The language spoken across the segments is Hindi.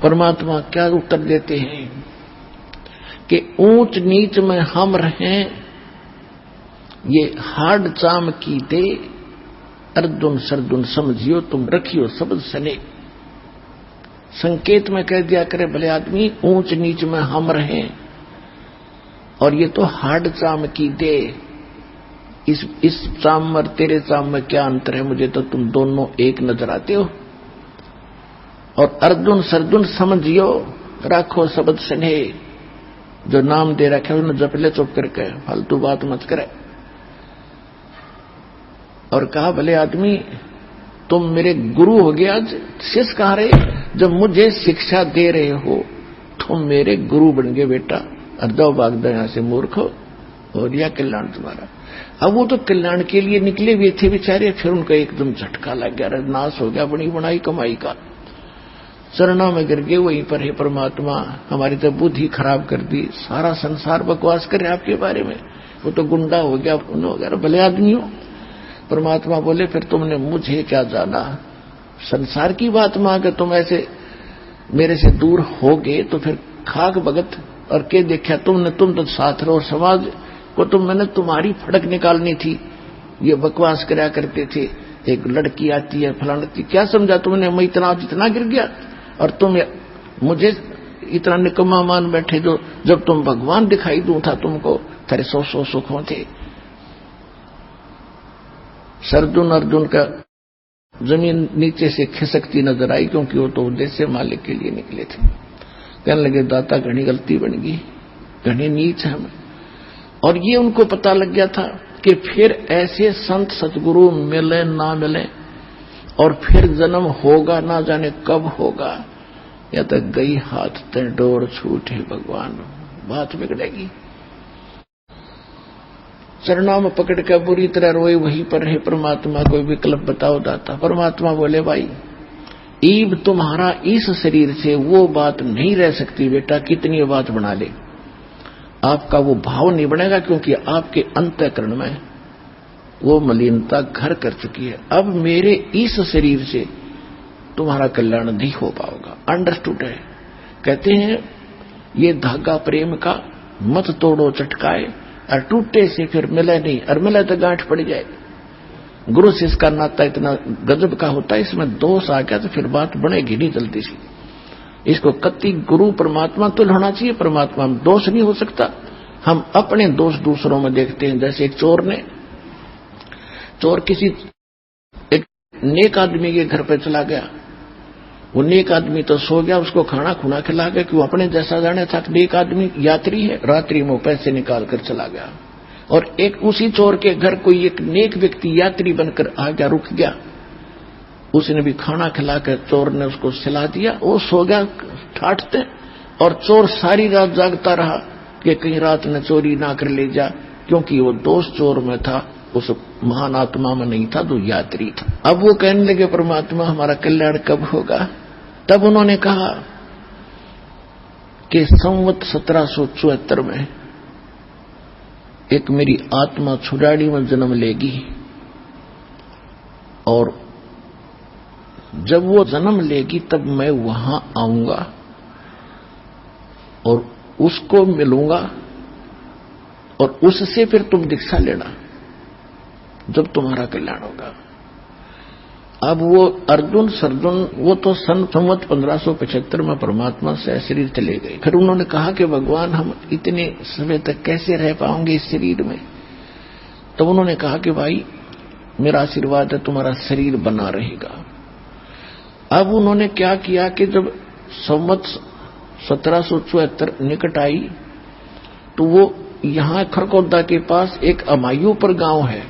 परमात्मा क्या उत्तर देते हैं कि ऊंच नीच में हम रहें, ये हाड चाम की दे, अर्जुन सरदुन समझियो तुम रखियो शब्द सने। संकेत में कह दिया करे भले आदमी ऊंच नीच में हम रहें, और ये तो हाड चाम की दे। इस चाम और तेरे चाम में क्या अंतर है? मुझे तो तुम दोनों एक नजर आते हो। और अर्जुन सरदुन समझियो राखो शब्द सने, जो नाम दे रखे उन्हें जप ले चुप करके, फालतू बात मत करे। और कहा भले आदमी तुम मेरे गुरु हो गया, शिष्य कहा रहे, जब मुझे शिक्षा दे रहे हो तुम मेरे गुरु बन गए बेटा, और जाओ भाग दो यहां से मूर्ख हो, और यह कल्याण तुम्हारा। अब वो तो कल्याण के लिए निकले हुए थे बेचारे, फिर उनका एकदम झटका लग गया, नाश हो गया बनी बनाई कमाई का। चरणों में गिर गए, वहीं पर हे परमात्मा हमारी तो बुद्धि खराब कर दी, सारा संसार बकवास करे आपके बारे में, वो तो गुंडा हो गया, हो गया, भले आदमी हो। परमात्मा बोले फिर तुमने मुझे क्या जाना, संसार की बात मांगे, तुम ऐसे मेरे से दूर हो गए तो फिर खाक भगत और के देखा तुमने, तुम तो साथ रहो, समाज को तो मैंने तुम्हारी फड़क निकालनी थी, ये बकवास कराया करते थे, एक लड़की आती है फलाना, क्या समझा तुमने, मैं इतना जितना गिर गया, और तुम मुझे इतना निकम्मा मान बैठे, जो जब तुम भगवान दिखाई दूं था तुमको, तेरे सौ सुखों थे। सरदुन अर्जुन का जमीन नीचे से खिसकती नजर आई, क्योंकि वो तो उद्देश्य मालिक के लिए निकले थे। कहने लगे दाता घनी गलती बन गई, घनी नीच है हम। और ये उनको पता लग गया था कि फिर ऐसे संत सतगुरु मिले ना मिले, और फिर जन्म होगा ना जाने कब होगा, या तो गई हाथ ते डोर छूटे भगवान, बात बिगड़ेगी। चरणों में पकड़ कर बुरी तरह रोए, वहीं पर है परमात्मा कोई विकल्प बताओ दाता। परमात्मा बोले भाई ईब तुम्हारा इस शरीर से वो बात नहीं रह सकती बेटा, कितनी बात बना ले, आपका वो भाव नहीं बनेगा, क्योंकि आपके अंतःकरण में वो मलिनता घर कर चुकी है। अब मेरे इस शरीर से तुम्हारा कल्याण नहीं हो पाएगा, अंडरस्टूड है। कहते हैं ये धागा प्रेम का मत तोड़ो चटकाए, और टूटे से फिर मिले नहीं, और मिले तो गांठ पड़ जाए। गुरु शिष्य का नाता इतना गजब का होता है, इसमें दोष आ गया तो फिर बात बनेगी नहीं जल्दी से। इसको कति गुरु परमात्मा तो होना चाहिए, परमात्मा में दोष नहीं हो सकता। हम अपने दोष दूसरों में देखते हैं। जैसे एक चोर किसी एक नेक आदमी के घर पे चला गया, वो नेक आदमी तो सो गया, उसको खाना खुना खिला गया, कि वो अपने जैसा जाने था, नेक आदमी यात्री है, रात्रि में पैसे निकाल कर चला गया। और एक उसी चोर के घर कोई एक नेक व्यक्ति यात्री बनकर आ गया, रुक गया, उसने भी खाना खिलाकर चोर ने उसको सिला दिया, वो सो गया ठाठते, और चोर सारी रात जागता रहा कि कहीं रात ने चोरी ना कर ले जा, क्योंकि वो दोष चोर में था, उस महान आत्मा में नहीं था जो यात्री था। अब वो कहने लगे परमात्मा हमारा कल्याण कब होगा? तब उन्होंने कहा कि संवत 1774 में एक मेरी आत्मा छुड़ाड़ी में जन्म लेगी, और जब वो जन्म लेगी तब मैं वहां आऊंगा और उसको मिलूंगा, और उससे फिर तुम दीक्षा लेना जब तुम्हारा कल्याण होगा। अब वो अर्जुन सरजुन वो तो संवत 1575 में परमात्मा से शरीर चले गए। फिर उन्होंने कहा कि भगवान हम इतने समय तक कैसे रह पाएंगे इस शरीर में? तब उन्होंने कहा कि भाई मेरा आशीर्वाद है, तुम्हारा शरीर बना रहेगा। अब उन्होंने क्या किया कि जब संवत 1774 निकट आई तो वो यहां खरकोदा के पास एक अमायूपुर गांव है,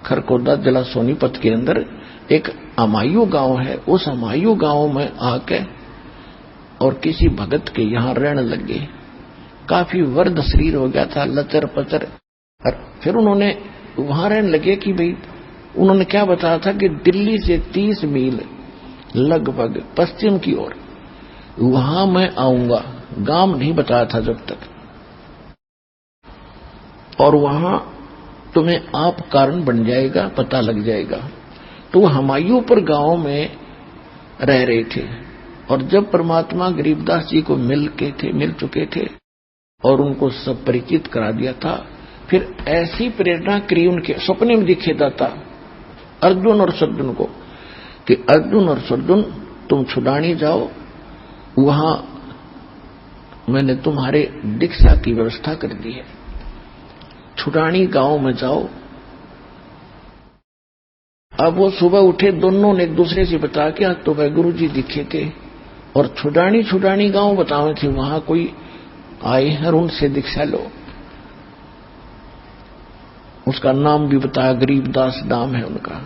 खरकोदा जिला सोनीपत के अंदर एक अमायू गांव है। उस अमायू गांव में आके और किसी भगत के यहां रहने लगे। काफी वर्द शरीर हो गया था, लचर पचर। और फिर उन्होंने वहां रहने लगे कि भाई उन्होंने क्या बताया था कि दिल्ली से 30 मील लगभग पश्चिम की ओर वहां मैं आऊंगा। गांव नहीं बताया था जब तक, और वहां तुम्हें आप कारण बन जाएगा, पता लग जाएगा। तो हमायूपुर गांव में रह रहे थे। और जब परमात्मा गरीबदास जी को मिल चुके थे और उनको सब परिचित करा दिया था, फिर ऐसी प्रेरणा करी उनके सपने में दिखे दाता अर्जुन और सद्दुन को कि अर्जुन और सद्दुन तुम छुड़ानी जाओ, वहां मैंने तुम्हारे दीक्षा की व्यवस्था कर दी है। छुड़ानी गांव में जाओ। अब वो सुबह उठे, दोनों ने एक दूसरे से बता के आज तो भाई गुरु जी दिखे थे और छुड़ानी गांव बतावे थे, वहां कोई आए हैं और उनसे दीक्षा लो। उसका नाम भी बताया, गरीबदास नाम है उनका।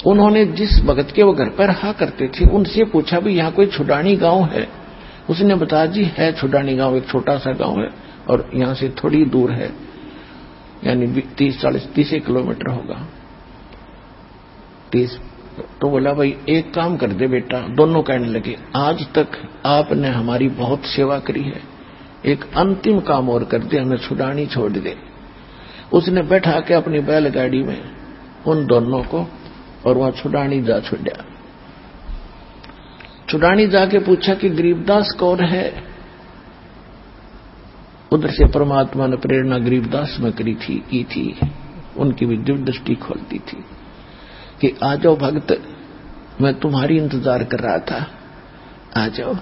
उन्होंने जिस भगत के वो घर पर रहा करते थे उनसे पूछा भी यहाँ कोई छुड़ानी गांव है? उसने बताया जी है छुड़ानी गांव, एक छोटा सा गांव है और यहां से थोड़ी दूर है, यानी 30 किलोमीटर होगा। 30। तो बोला भाई एक काम कर दे बेटा। दोनों कहने लगे आज तक आपने हमारी बहुत सेवा करी है, एक अंतिम काम और कर दे, हमें छुड़ानी छोड़ दे। उसने बैठा के अपनी बैलगाड़ी में उन दोनों को और वहां छुड़ानी जा छोड़ा। छुड़ानी जाके पूछा कि गरीबदास कौन है? उधर से परमात्मा ने प्रेरणा गरीबदास में की थी, उनकी भी दिव्य दृष्टि खोलती थी कि आ जाओ भक्त, मैं तुम्हारी इंतजार कर रहा था, आ जाओ,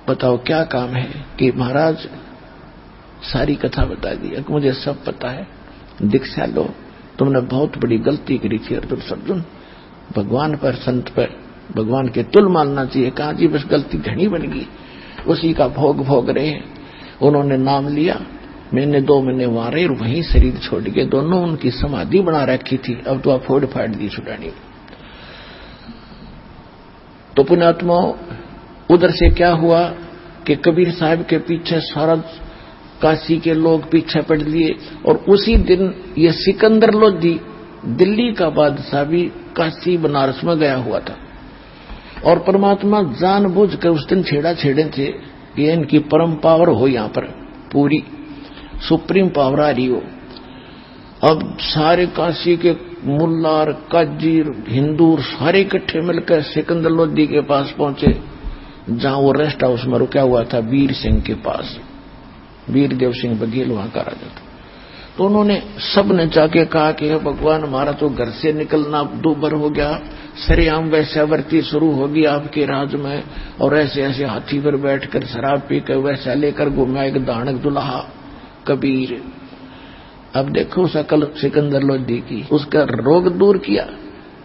बताओ क्या काम है? कि महाराज सारी कथा बता दी, मुझे सब पता है, दीक्षा लो, तुमने बहुत बड़ी गलती करी थी अर्जुन, भगवान पर संत पर भगवान के तुल मानना चाहिए। कहा जी बस गलती घनी बन गई, उसी का भोग रहे। उन्होंने नाम लिया, मैंने 2 महीने मारे और वहीं शरीर छोड़ के दोनों उनकी समाधि बना रखी थी। अब तो आप फोड़ फाड़ दी छुड़ानी। तो पुण्यात्मा उधर से क्या हुआ कि कबीर साहब के पीछे सारा काशी के लोग पीछे पड़ लिए और उसी दिन ये सिकंदर लोधी दिल्ली का बादशाह भी काशी बनारस में गया हुआ था और परमात्मा जानबूझकर उस दिन छेड़े थे कि इनकी परम पावर हो, यहां पर पूरी सुप्रीम पावर आ रही हो। अब सारे काशी के मुल्लार काजीर हिंदू सारे इकट्ठे मिलकर सिकंदर लोधी के पास पहुंचे, जहां वो रेस्ट हाउस में रुका हुआ था वीर सिंह के पास। वीरदेव सिंह बघेल वहां का राजा था। तो उन्होंने सब ने जाके कहा कि भगवान हमारा तो घर से निकलना दूभर हो गया, सरेआम वैश्यावृत्ति शुरू होगी आपके राज में, और ऐसे ऐसे हाथी पर बैठकर शराब पीकर वैसा लेकर घूमा एक दानक दुल्हा कबीर। अब देखो सकल सिकंदर लोधी की, उसका रोग दूर किया,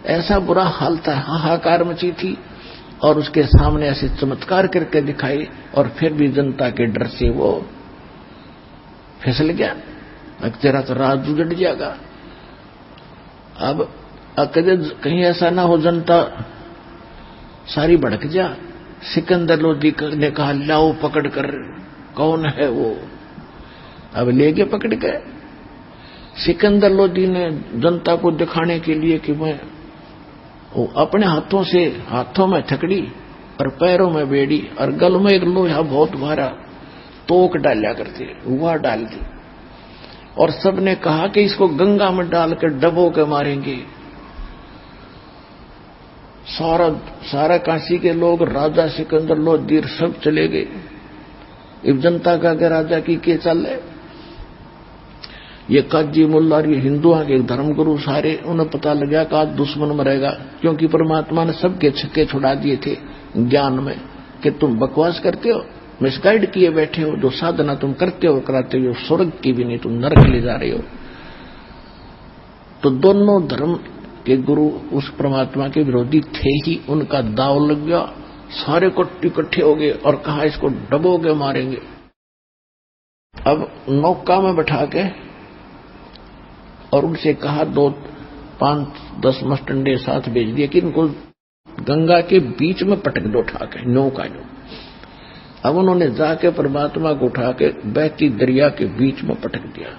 ऐसा बुरा हाल था, हाहाकार मची थी और उसके सामने ऐसे चमत्कार करके दिखाई और फिर भी जनता के डर से वो फिसल गया। तेरा तो राज उजड़ जाएगा। अब कहीं ऐसा ना हो जनता सारी भड़क जा। सिकंदर लोधी ने कहा लाओ पकड़ कर, कौन है वो? अब ले गए पकड़ के। सिकंदर लोधी ने जनता को दिखाने के लिए कि मैं वो अपने हाथों में थकड़ी और पैरों में बेड़ी और गल में एक लोहा बहुत भारा तोक डाला करते, वह डाल दी और सबने कहा कि इसको गंगा में डालकर डबो के मारेंगे। सारा काशी के लोग, राजा सिकंदर लोधी सब चले गए। इस जनता का के राजा की के चल रहे, ये काजी मुल्ला और ये हिंदुओं के धर्मगुरु सारे, उन्हें पता लगा कि आज दुश्मन मरेगा, क्योंकि परमात्मा ने सबके छक्के छुड़ा दिए थे ज्ञान में कि तुम बकवास करते हो, मिसगाइड किए बैठे हो, जो साधना तुम करते हो कराते हो स्वर्ग की भी नहीं, तुम नरक ले जा रहे हो। तो दोनों धर्म के गुरु उस परमात्मा के विरोधी थे ही, उनका दाव लग गया, सारे को इकट्ठे हो गए और कहा इसको डबोगे मारेंगे। अब नौका में बैठा के और उनसे कहा 2-5-10 मस्टंडे साथ भेज दिए कि इनको गंगा के बीच में पटक दो उठा के नौका जो। अब उन्होंने जाके परमात्मा को उठा के बहती दरिया के बीच में पटक दिया।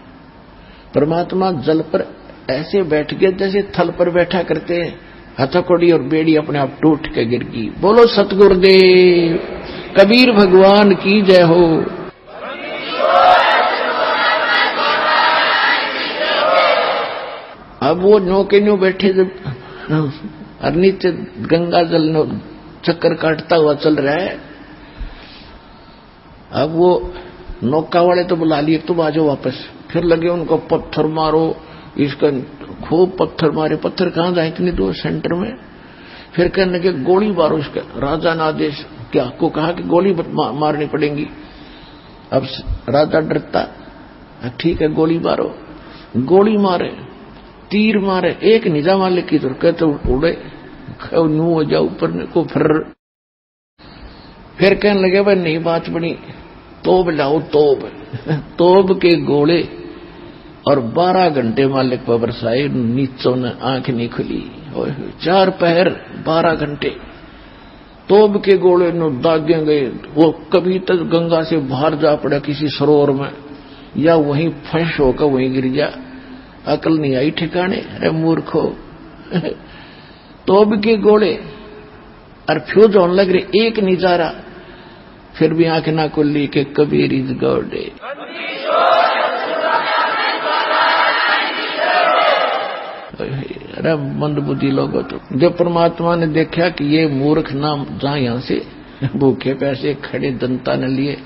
परमात्मा जल पर ऐसे बैठ गए जैसे थल पर बैठा करते हैं, हथकड़ी और बेड़ी अपने आप टूट के गिर गई। बोलो सतगुरुदेव कबीर भगवान की जय हो। अब वो न्यू के न्यू बैठे जब नीचे गंगा जल चक्कर काटता हुआ चल रहा है। अब वो नौका वाले तो बुला लिए, तुम आ जाओ वापस। फिर लगे उनको पत्थर मारो, इसका खूब पत्थर मारे। पत्थर कहां जाए इतनी दूर, सेंटर में। फिर कहने लगे गोली मारो इसका। राजा ने आदेश क्या को कहा कि गोली मारनी पड़ेगी। अब राजा डरता, ठीक है गोली मारो। गोली मारे, तीर मारे, एक निजा मालिक की तो कहते उड़े न्यू हो जाओ ऊपर को। फिर कहने लगे भाई नहीं बात बनी, तोब लाओ तोब। तोब के गोले और 12 घंटे मालिक पर बरसाए, नीचों ने आंख नहीं खुली। 4 पहर 12 घंटे तोब के गोले नो दागे गए। वो कभी तक गंगा से बाहर जा पड़ा किसी सरोवर में, या वहीं फंस होकर वहीं गिर जा। अकल नहीं आई ठिकाने, अरे मूर्खो। तोब के गोले और फ्यूज होने लग रहे, एक निजारा। फिर भी आंख ना खुली के कबीर इज गॉड। अरे मंदबुद्धि लोगों, तो जब परमात्मा ने देखा कि ये मूर्ख ना जहां यहां से भूखे पैसे खड़े जनता ने लिए,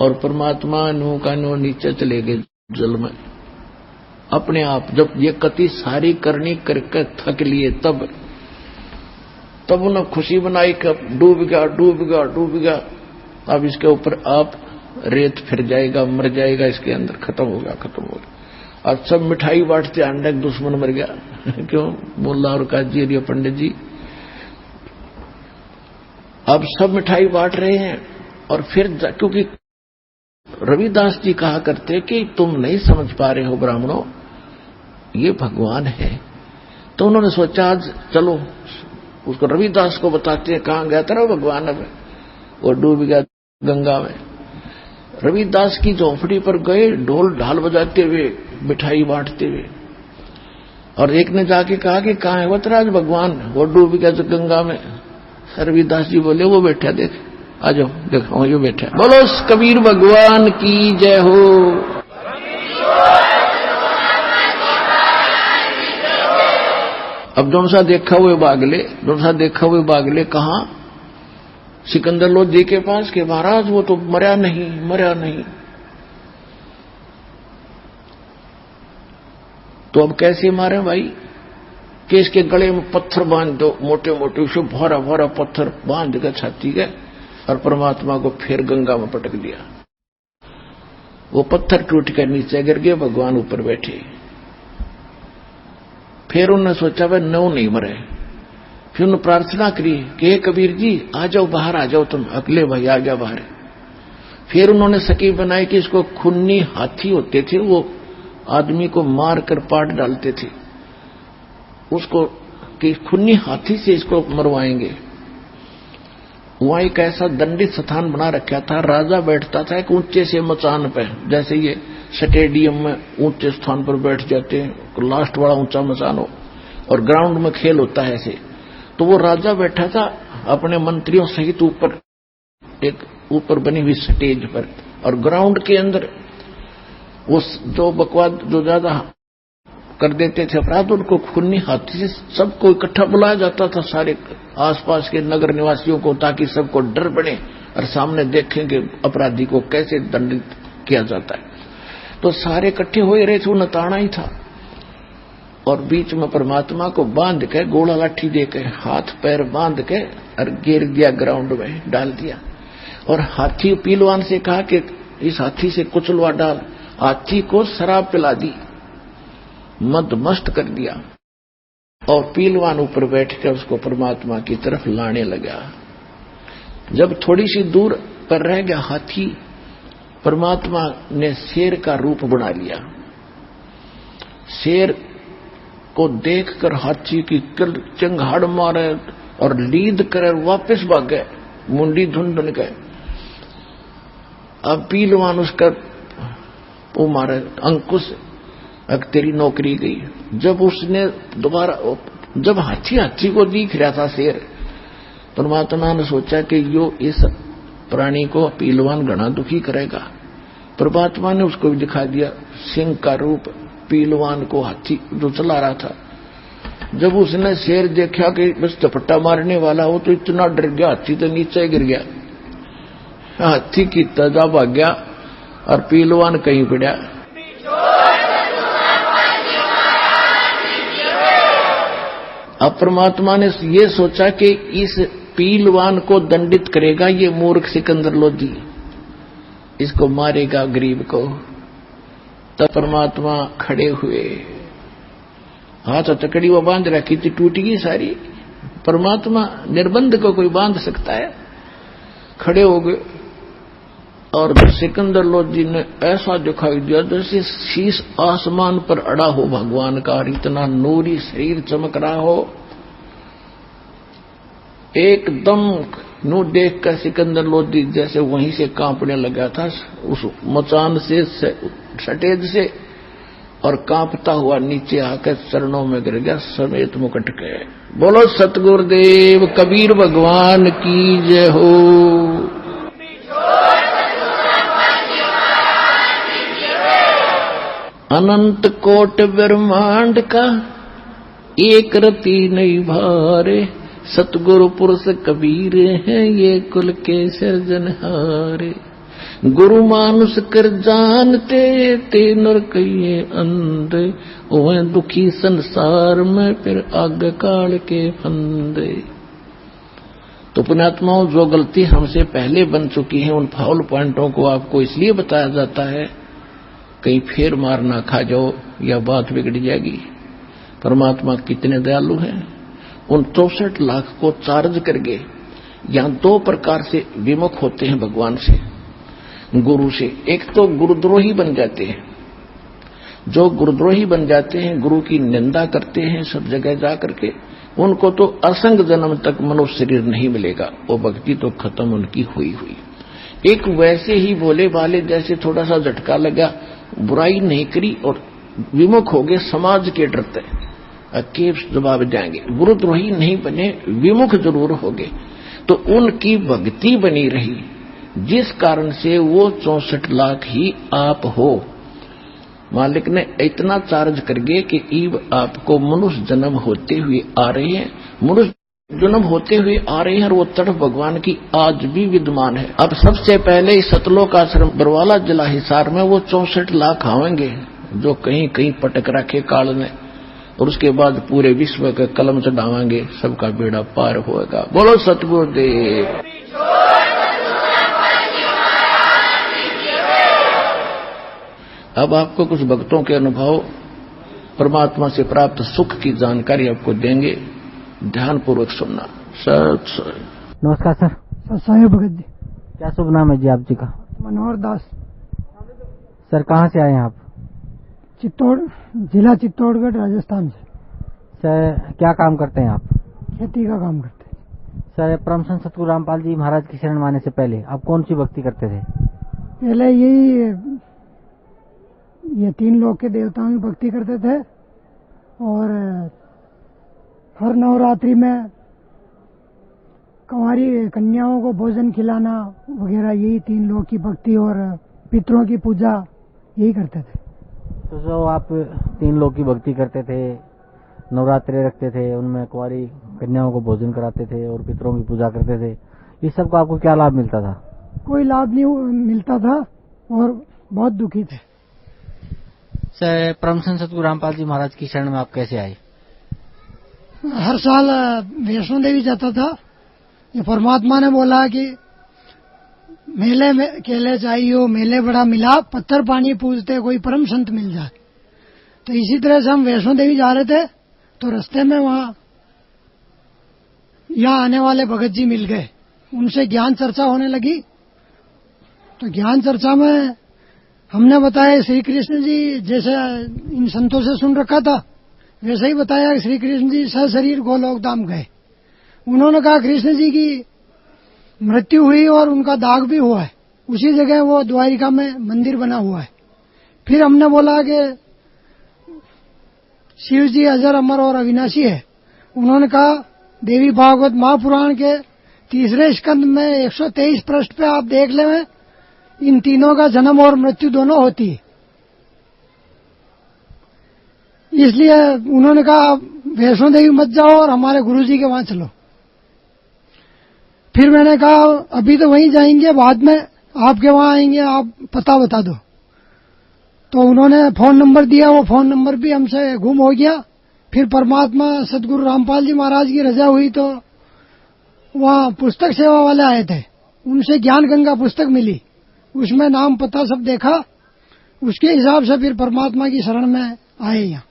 और परमात्मा नु का नु नीचे चले गए जल में अपने आप। जब ये कति सारी करनी करके थक लिए, तब उन्हें खुशी बनाई कि डूब गया डूब गया डूब गया। अब इसके ऊपर आप रेत फिर जाएगा, मर जाएगा, इसके अंदर खत्म हो गया। और सब मिठाई बांटते, अंडे दुश्मन मर गया। क्यों? मुल्ला और काजी और पंडित जी अब सब मिठाई बांट रहे हैं। और फिर क्योंकि रविदास जी कहा करते कि तुम नहीं समझ पा रहे हो ब्राह्मणों, ये भगवान है। तो उन्होंने सोचा आज चलो उसको रविदास को बताते हैं कहां गया था भगवान। अब वो डूब गया गंगा में। रविदास की झोंपड़ी पर गए, ढोल ढाल बजाते हुए, मिठाई बांटते हुए। और एक ने जाके कहा कि कहां है वो तेरा भगवान, वो डूब गया गंगा में। रविदास जी बोले वो बैठा, देख आ जाओ, देखो ये बैठा। बोलो कबीर भगवान की जय हो। अब जोनसा देखा हुए बागले कहा सिकंदर लोधी के पास के महाराज वो तो मरा नहीं। तो अब कैसे मारे भाई? कि इसके गले में पत्थर बांध दो, मोटे मोटे, उसे भरा भरा पत्थर बांध कर छाती गए और परमात्मा को फिर गंगा में पटक दिया। वो पत्थर टूट कर नीचे गिर गए, भगवान ऊपर बैठे। फिर उन्होंने सोचा वह नौ नहीं मरे। फिर उन्होंने प्रार्थना करी कि हे कबीर जी आ जाओ, बाहर आ जाओ तुम। अगले भाई आ गया बाहर। फिर उन्होंने सकी बनाई कि इसको खूनी हाथी होते थे, वो आदमी को मार कर पाट डालते थे, उसको कि खूनी हाथी से इसको मरवाएंगे। वहां एक ऐसा दंडित स्थान बना रखा था, राजा बैठता था एक ऊंचे से मचान पे, जैसे ये स्टेडियम में ऊंचे स्थान पर बैठ जाते हैं, लास्ट वाला ऊंचा मचान हो, और ग्राउंड में खेल होता है ऐसे। तो वो राजा बैठा था अपने मंत्रियों सहित ऊपर, एक ऊपर बनी हुई स्टेज पर, और ग्राउंड के अंदर वो जो बकवाद जो ज्यादा कर देते थे अपराध, उनको खूनी हाथी से सबको इकट्ठा बुलाया जाता था, सारे आसपास के नगर निवासियों को, ताकि सबको डर बने और सामने देखेंगे अपराधी को कैसे दंडित किया जाता है। तो सारे इकट्ठे हो रहे थे, उन्हें ताना ही था। और बीच में परमात्मा को बांध के, गोला लाठी देके, हाथ पैर बांध के और गिर दिया, ग्राउंड में डाल दिया। और हाथी पीलवान से कहा कि इस हाथी से कुचलवा डाल। हाथी को शराब पिला दी, मदमस्त कर दिया, और पीलवान ऊपर बैठ कर उसको परमात्मा की तरफ लाने लगा। जब थोड़ी सी दूर पर रह गया हाथी, परमात्मा ने शेर का रूप बना लिया। शेर को देखकर हाथी की चंगाड़ मारे और लीद कर वापस भाग गए, मुंडी धुन गए। अब पीलवान उसका वो मारे अंकुश, अब तेरी नौकरी गई। जब उसने दोबारा, जब हाथी को दिख रहा था शेर, परमात्मा ने सोचा कि यो इस प्राणी को पीलवान घना दुखी करेगा। परमात्मा ने उसको भी दिखा दिया सिंह का रूप, पीलवान को हाथी जो चला रहा था, जब उसने शेर देखा कि बस झपट्टा मारने वाला हो तो इतना डर गया, हाथी तो नीचे गिर गया। हाथी की तजा भाग गया और पहलवान कहीं पड़ा। अब परमात्मा ने ये सोचा कि इस पहलवान को दंडित करेगा ये मूर्ख सिकंदर लोधी, इसको मारेगा गरीब को। तब परमात्मा खड़े हुए, हाथ हथकड़ी वो बांध रखी थी, टूट गई सारी। परमात्मा निर्बंध को कोई बांध सकता है? खड़े हो गए और सिकंदर लोधी ने ऐसा दिखाई दिया जैसे शीश आसमान पर अड़ा हो भगवान का, और इतना नूरी शरीर चमक रहा हो। एकदम नू देखकर सिकंदर लोधी जैसे वहीं से कांपने लगा था, उस मचान से सटेज से, और कांपता हुआ नीचे आकर चरणों में गिर गया समेत मुकुट के। बोलो सतगुरुदेव कबीर भगवान की जय हो। अनंत कोट ब्रह्मांड का एक रति नहीं भारे, सतगुरु पुरुष कबीर हैं ये कुल के सृजनहारे। गुरु मानुष कर जानते ते नर कहिए अंधे, ओए दुखी संसार में फिर आग काल के फंदे। तो पुण्यात्माओं, जो गलती हमसे पहले बन चुकी है उन फाउल पॉइंटों को आपको इसलिए बताया जाता है कहीं फिर मार ना खा जाओ या बात बिगड़ जाएगी। परमात्मा कितने दयालु हैं। उन 64 लाख को चार्ज करके यहां दो प्रकार से विमुख होते हैं भगवान से, गुरु से। एक तो गुरुद्रोही बन जाते हैं। जो गुरुद्रोही बन जाते हैं, गुरु की निंदा करते हैं सब जगह जा करके, उनको तो असंग जन्म तक मनुष्य शरीर नहीं मिलेगा, वो भक्ति तो खत्म उनकी हुई हुई। एक वैसे ही भोले भाले जैसे थोड़ा सा झटका लगा, बुराई नहीं करी और विमुख हो गए, समाज के डरते के जवाब जाएंगे। गुरुद्रोही नहीं बने, विमुख जरूर हो गए, तो उनकी भक्ति बनी रही, जिस कारण से वो 64 लाख ही आप हो। मालिक ने इतना चार्ज कर गए कि ईब आपको मनुष्य जन्म होते हुए आ रहे हैं, मनुष्य जन्म होते हुए आ रहे हैं, और वो तड़फ भगवान की आज भी विद्यमान है। अब सबसे पहले सतलोक आश्रम बरवाला जिला हिसार में वो 64 लाख आवेंगे जो कहीं कहीं पटक रखे काल ने, और उसके बाद पूरे विश्व के कलम चढ़ावांगे, सबका बेड़ा पार होगा। बोलो सतगुरुदेव। अब आपको कुछ भक्तों के अनुभव, परमात्मा से प्राप्त सुख की जानकारी आपको देंगे, ध्यान पूर्वक सुनना। सत नमस्कार सर। साहेब भगत जी। क्या शुभ नाम है जी आप जी का? मनोहर दास। सर कहाँ से आए हैं आप? चित्तौड़, जिला चित्तौड़गढ़, राजस्थान से। सर क्या काम करते हैं आप? खेती का काम करते हैं। सर परम संत सतगुरु रामपाल जी महाराज की शरण माने से पहले आप कौन सी भक्ति करते थे? पहले ये 3 लोक के देवताओं की भक्ति करते थे, और हर नवरात्रि में कुंवारी कन्याओं को भोजन खिलाना वगैरह, यही 3 लोक की भक्ति और पितरों की पूजा यही करते थे। तो जो आप 3 लोक की भक्ति करते थे, नवरात्रि रखते थे, उनमें कुंवारी कन्याओं को भोजन कराते थे और पितरों की पूजा करते थे, इस सब का आपको क्या लाभ मिलता था? कोई लाभ नहीं मिलता था और बहुत दुखी थे। सर परम संत सतगुरु रामपाल जी महाराज की शरण में आप कैसे आए? हर साल वैष्णो देवी जाता था। ये परमात्मा ने बोला कि मेले में केले चाहिए, मेले बड़ा मिला, पत्थर पानी पूजते कोई परम संत मिल जाए। तो इसी तरह से हम वैष्णो देवी जा रहे थे, तो रास्ते में वहां यहाँ आने वाले भगत जी मिल गए। उनसे ज्ञान चर्चा होने लगी। तो ज्ञान चर्चा में हमने बताया श्री कृष्ण जी, जैसे इन संतों से सुन रखा था वैसे ही बताया, श्री कृष्ण जी सशरीर गोलोक धाम गए। उन्होंने कहा कृष्ण जी की मृत्यु हुई और उनका दाग भी हुआ है, उसी जगह वो द्वारिका में मंदिर बना हुआ है। फिर हमने बोला कि शिव जी अजर अमर और अविनाशी है। उन्होंने कहा देवी भागवत महापुराण के 3रे स्कंद में 123 पृष्ठ पे आप देख लें, इन तीनों का जन्म और मृत्यु दोनों होती है। इसलिए उन्होंने कहा वैष्णो देवी मत जाओ और हमारे गुरुजी के वहां चलो। फिर मैंने कहा अभी तो वहीं जाएंगे, बाद में आपके वहां आएंगे, आप पता बता दो। तो उन्होंने फोन नंबर दिया, वो फोन नंबर भी हमसे गुम हो गया। फिर परमात्मा सदगुरु रामपाल जी महाराज की रजा हुई तो वहां पुस्तक सेवा वाले आए थे, उनसे ज्ञान गंगा पुस्तक मिली, उसमें नाम पता सब देखा, उसके हिसाब से फिर परमात्मा की शरण में आए। यहाँ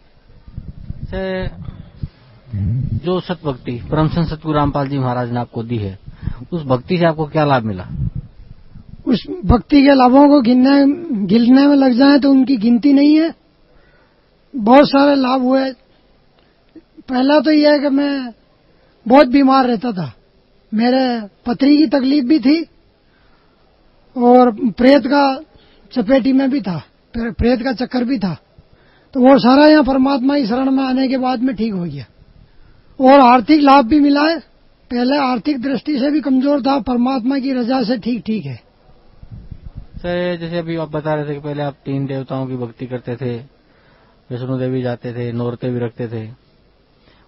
जो सतभक्ति परम संत सतगुरु रामपाल जी महाराज ने आपको दी है, उस भक्ति से आपको क्या लाभ मिला? उस भक्ति के लाभों को गिनने में लग जाए तो उनकी गिनती नहीं है। बहुत सारे लाभ हुए। पहला तो यह है कि मैं बहुत बीमार रहता था, मेरे पथरी की तकलीफ भी थी और प्रेत का चपेटी में भी था, प्रेत का चक्कर भी था। तो वो सारा यहाँ परमात्मा की शरण में आने के बाद में ठीक हो गया। और आर्थिक लाभ भी मिला है। पहले आर्थिक दृष्टि से भी कमजोर था, परमात्मा की रजा से ठीक है। सर जैसे अभी आप बता रहे थे कि पहले आप 3 देवताओं की भक्ति करते थे, वैष्णो देवी जाते थे, नौरते भी रखते थे,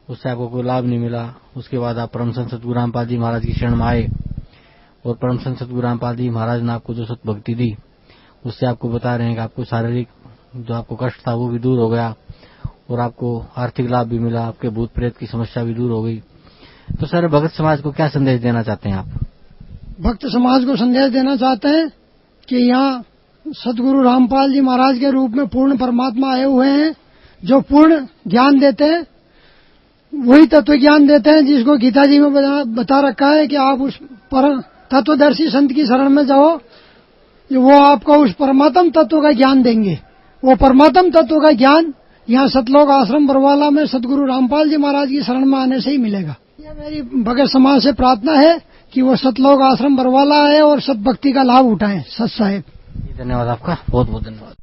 उससे आपको कोई लाभ नहीं मिला। उसके बाद आप परम संत सतगुरु रामपाल जी महाराज की शरण में आए और परम संत सतगुरु रामपाल जी महाराज ने आपको जो सतभक्ति दी, उससे आपको बता रहे हैं कि आपको शारीरिक जो आपको कष्ट था वो भी दूर हो गया और आपको आर्थिक लाभ भी मिला, आपके भूत प्रेत की समस्या भी दूर हो गई। तो सर भक्त समाज को क्या संदेश देना चाहते हैं आप? भक्त समाज को संदेश देना चाहते हैं कि यहाँ सतगुरु रामपाल जी महाराज के रूप में पूर्ण परमात्मा आए हुए हैं, जो पूर्ण ज्ञान देते हैं, वही तत्व ज्ञान देते हैं जिसको गीता जी में बता रखा है कि आप उस पर तत्वदर्शी संत की शरण में जाओ, वो आपको उस परमात्म तत्व का ज्ञान देंगे। वो परमात्म तत्व का ज्ञान यहाँ सतलोक आश्रम बरवाला में सतगुरु रामपाल जी महाराज की शरण में आने से ही मिलेगा। यह मेरी भगत समाज से प्रार्थना है कि वो सतलोक आश्रम बरवाला आए और सतभक्ति का लाभ उठाएं। सत साहेब, धन्यवाद आपका, बहुत बहुत धन्यवाद।